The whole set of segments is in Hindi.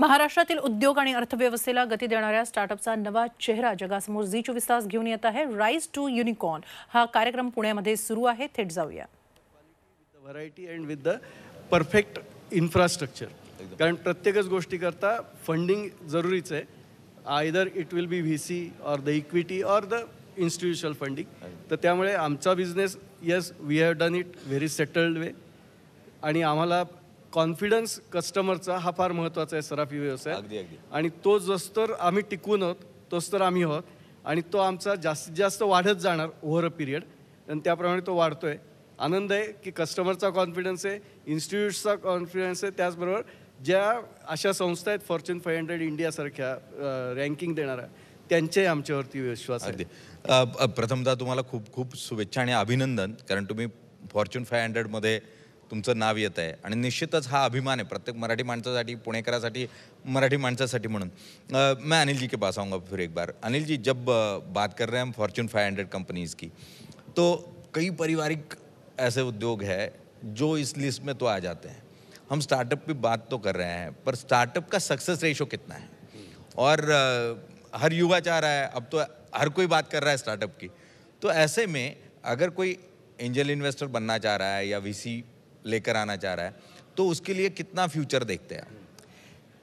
महाराष्ट्रातील उद्योग आणि अर्थव्यवस्थेला गती देणाऱ्या स्टार्टअपचा नवा चेहरा जगासमोर झी24 तास घेऊन येत आहे. राइज टू युनिकॉर्न हा कार्यक्रम पुण्यामध्ये सुरू आहे. थेट जाऊया. Variety and with the perfect infrastructure. कारण प्रत्येकच गोष्टी करता फंडिंग जरुरीच आहे. Either it will be VC or the equity or the institutional funding. तर त्यामुळे आमचा business yes we have done it very settled way. आणि आम्हाला कॉन्फिडन्स कस्टमरचा हा फार महत्त्वाचा आहे सराफी व्यवसाय. आणि तो जस तर आम्ही टिकून आहोत तोच तर आम्ही आहोत. आणि तो आमचा जास्तीत जास्त वाढत जाणार ओव्हर अ पिरियड. आणि त्याप्रमाणे तो वाढतोय. आनंद आहे की कस्टमरचा कॉन्फिडन्स आहे, इन्स्टिट्यूट्सचा कॉन्फिडन्स आहे. त्याचबरोबर ज्या अशा संस्था आहेत फॉर्च्यून 500 इंडियासारख्या रँकिंग देणाऱ्या त्यांचे आमच्यावरती विश्वास आहे. प्रथमतः तुम्हाला खूप खूप शुभेच्छा आणि अभिनंदन. कारण तुम्ही फॉर्च्यून 500मध्ये तुमचं नाव येत आहे आणि निश्चितच हा अभिमान आहे प्रत्येक मराठी माणसासाठी, पुणेकरासाठी, मराठी माणसासाठी. म्हणून मैं अनिल जी के पास आऊँगा फिर एक बार. अनिल जी, जब बात कर रहे हैं हम फॉर्च्यून 500 कंपनीज़ की, तो कई पारिवारिक ऐसे उद्योग है जो इस लिस्ट में तो आ जाते हैं. हम स्टार्टअप की बात तो कर रहे हैं, पर स्टार्टअप का सक्सेस रेशो कितना है? और हर युवा चाह रहा है, अब तो हर कोई बात कर रहा है स्टार्टअप की. तो ऐसे में अगर कोई एंजल इन्वेस्टर बनना चाह रहा है या VC लेकर आना चाह रहा है, तो उसके लिए कितना फ्यूचर देखते हैं?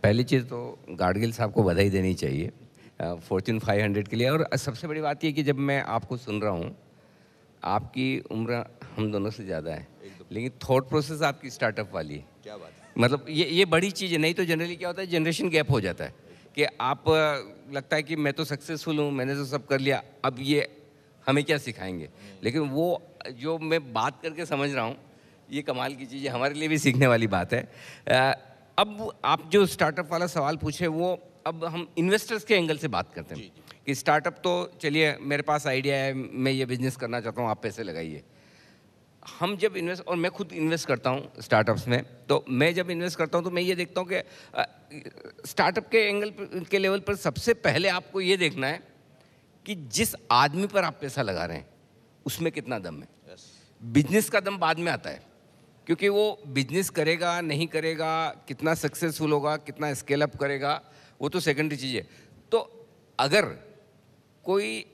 पहली चीज़ तो गाडगिल साहब को बधाई देनी चाहिए फॉर्च्यून 500 के लिए. और सबसे बड़ी बात ये कि जब मैं आपको सुन रहा हूँ, आपकी उम्र हम दोनों से ज़्यादा है, लेकिन थॉट प्रोसेस आपकी स्टार्टअप वाली है. क्या बात है. मतलब ये बड़ी चीज़ है. नहीं तो जनरली क्या होता है, जनरेशन गैप हो जाता है कि आप लगता है कि मैं तो सक्सेसफुल हूँ, मैंने तो सब कर लिया, अब ये हमें क्या सिखाएंगे. लेकिन वो जो मैं बात करके समझ रहा हूँ, ये कमाल की चीज़ है, हमारे लिए भी सीखने वाली बात है. अब आप जो स्टार्टअप वाला सवाल पूछे, वो अब हम इन्वेस्टर्स के एंगल से बात करते हैं कि स्टार्टअप तो चलिए मेरे पास आइडिया है, मैं ये बिज़नेस करना चाहता हूँ, आप पैसे लगाइए. हम जब इन्वेस्ट, और मैं खुद इन्वेस्ट करता हूँ स्टार्टअप्स में, तो मैं जब इन्वेस्ट करता हूँ तो मैं ये देखता हूँ कि स्टार्टअप के एंगल के लेवल पर सबसे पहले आपको ये देखना है कि जिस आदमी पर आप पैसा लगा रहे हैं उसमें कितना दम है. बिजनेस का दम बाद में आता है, क्योंकि वो बिजनेस करेगा नहीं करेगा, कितना सक्सेसफुल होगा, कितना स्केल अप करेगा, वो तो सेकेंडरी चीज़ है. तो अगर कोई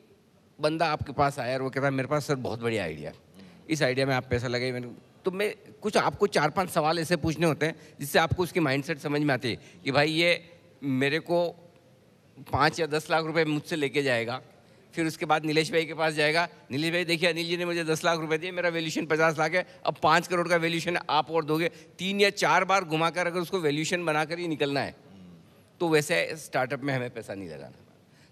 बंदा आपके पास आया और वो कहता है मेरे पास सर बहुत बढ़िया आइडिया, इस आइडिया में आप पैसा लगाइए, तो मैं कुछ आपको 4-5 सवाल ऐसे पूछने होते हैं जिससे आपको उसकी माइंडसेट समझ में आती है कि भाई ये मेरे को 5 या 10 लाख रुपए मुझसे लेके जाएगा. फिर उसके बाद नीलेश भाई के पास जाएगा, नीलेश भाई देखिए अनिल जी ने मुझे 10 लाख रुपए दिए, मेरा वैल्यूशन 50 लाख है, अब 5 करोड़ का वैल्यूशन है, आप और दोगे. 3 या 4 बार घुमाकर अगर उसको वैल्यूशन बनाकर ही निकलना है, तो वैसे स्टार्टअप में हमें पैसा नहीं लगाना.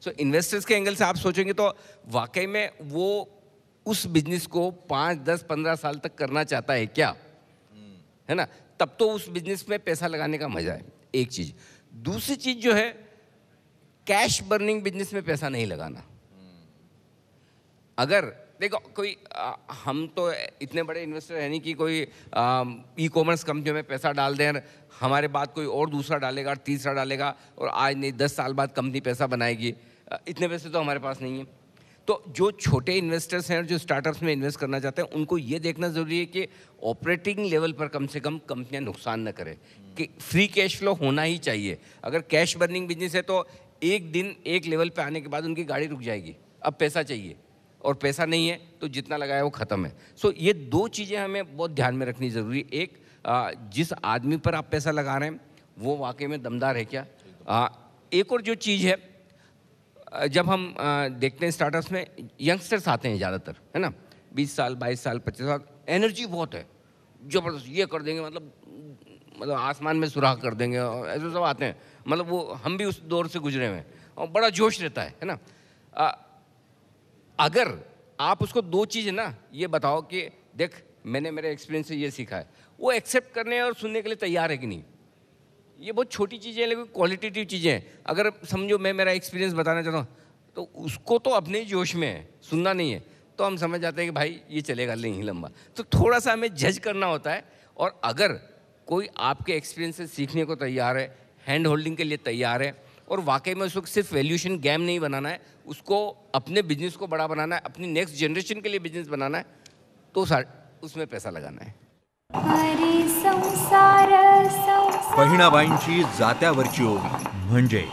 सो इन्वेस्टर्स के एंगल से आप सोचेंगे तो वाकई में वो उस बिजनेस को 5, 10, 15 साल तक करना चाहता है क्या, है ना. तब तो उस बिजनेस में पैसा लगाने का मजा है, एक चीज़. दूसरी चीज़ जो है, कैश बर्निंग बिजनेस में पैसा नहीं लगाना. अगर देखो कोई हम तो इतने बड़े इन्वेस्टर है नहीं कि कोई ई-कॉमर्स कंपनियों में पैसा डाल दें, हमारे बाद कोई और दूसरा डालेगा, तीसरा डालेगा, और आज नहीं 10 साल बाद कंपनी पैसा बनाएगी. इतने पैसे तो हमारे पास नहीं है. तो जो छोटे इन्वेस्टर्स हैं और जो स्टार्टअप्स में इन्वेस्ट करना चाहते हैं, उनको ये देखना ज़रूरी है कि ऑपरेटिंग लेवल पर कम से कम कंपनियां नुकसान न करें, कि फ्री कैश फ्लो होना ही चाहिए. अगर कैश बर्निंग बिजनेस है तो एक दिन एक लेवल पे आने के बाद उनकी गाड़ी रुक जाएगी, अब पैसा चाहिए, और पैसा नहीं है तो जितना लगाया वो ख़त्म है. सो ये 2 चीज़ें हमें बहुत ध्यान में रखनी ज़रूरी है. एक, जिस आदमी पर आप पैसा लगा रहे हैं वो वाकई में दमदार है क्या. एक और जो चीज़ है, जब हम देखते हैं स्टार्टअप्स में यंगस्टर्स आते हैं ज़्यादातर, है ना, 20 साल 22 साल 25 साल, एनर्जी बहुत है, ज़बरदस्त, ये कर देंगे, मतलब आसमान में सुराख कर देंगे, और ऐसे सब आते हैं. मतलब वो हम भी उस दौर से गुजरे हुए हैं, और बड़ा जोश रहता है ना. अगर आप उसको 2 चीज़ ना ये बताओ कि देख मैंने मेरे एक्सपीरियंस से ये सीखा है, वो एक्सेप्ट करने और सुनने के लिए तैयार है कि नहीं. ये बहुत छोटी चीज़ें हैं, लेकिन क्वालिटेटिव चीज़ें हैं. अगर समझो मैं मेरा एक्सपीरियंस बताना चाहता हूँ, तो उसको तो अपने ही जोश में है, सुनना नहीं है, तो हम समझ जाते हैं कि भाई ये चलेगा नहीं लंबा. तो थोड़ा सा हमें जज करना होता है. और अगर कोई आपके एक्सपीरियंस से सीखने को तैयार है, हैंड होल्डिंग के लिए तैयार है, और वाकई में उसको सिर्फ वैल्यूशन गेम नहीं बनाना है, उसको अपने बिजनेस को बड़ा बनाना है, अपनी नेक्स्ट जनरेशन के लिए बिजनेस बनाना है, तो उसमें पैसा लगाना है. संसार बहिणाबाईंची जात्यावरची ओवी म्हणजे